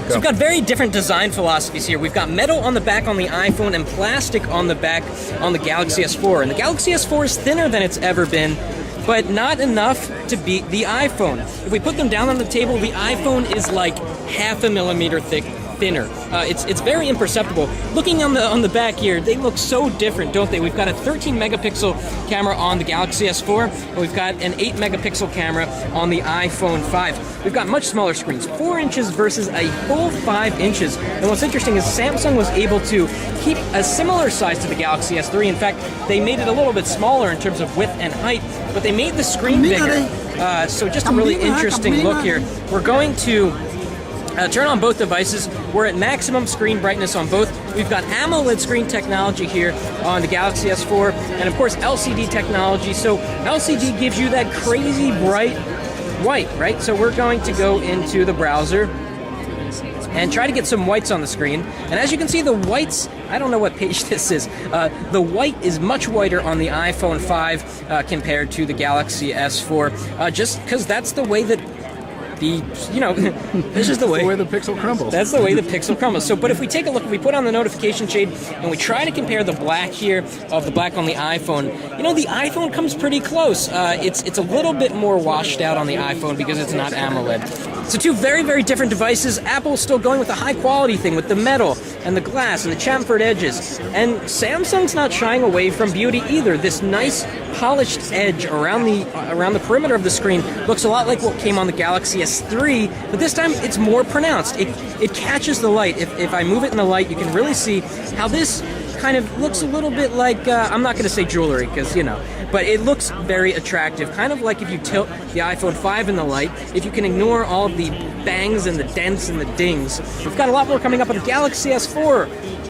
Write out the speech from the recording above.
So we've got very different design philosophies here. We've got metal on the back on the iPhone and plastic on the back on the Galaxy S4. And the Galaxy S4 is thinner than it's ever been, but not enough to beat the iPhone. If we put them down on the table, the iPhone is like half a millimeter thinner. It's very imperceptible. Looking on the back here, they look so different, don't they? We've got a 13 megapixel camera on the Galaxy S4, and we've got an 8 megapixel camera on the iPhone 5. We've got much smaller screens, 4 inches versus a full 5 inches. And what's interesting is Samsung was able to keep a similar size to the Galaxy S3. In fact, they made it a little bit smaller in terms of width and height, but they made the screen bigger. So just a really interesting look here. We're going to turn on both devices. We're at maximum screen brightness on both. We've got AMOLED screen technology here on the Galaxy S4, and of course LCD technology. So LCD gives you that crazy bright white, right? So we're going to go into the browser and try to get some whites on the screen. And as you can see, the whites, I don't know what page this is, the white is much whiter on the iPhone 5 compared to the Galaxy S4, just because that's the way that this is the way the pixel crumbles. That's the way the pixel crumbles. So, but if we take a look, if we put on the notification shade and we try to compare the black here of the black on the iPhone, the iPhone comes pretty close. It's a little bit more washed out on the iPhone because it's not AMOLED. So two very, very different devices. Apple's still going with the high quality thing with the metal and the glass and the chamfered edges. And Samsung's not shying away from beauty either. This nice polished edge around the perimeter of the screen looks a lot like what came on the Galaxy S3, but this time it's more pronounced. It catches the light. If I move it in the light, you can really see how this kind of looks a little bit like, I'm not going to say jewelry because, but it looks very attractive. Kind of like if you tilt the iPhone 5 in the light, if you can ignore all of the bangs and the dents and the dings. We've got a lot more coming up on the Galaxy S4.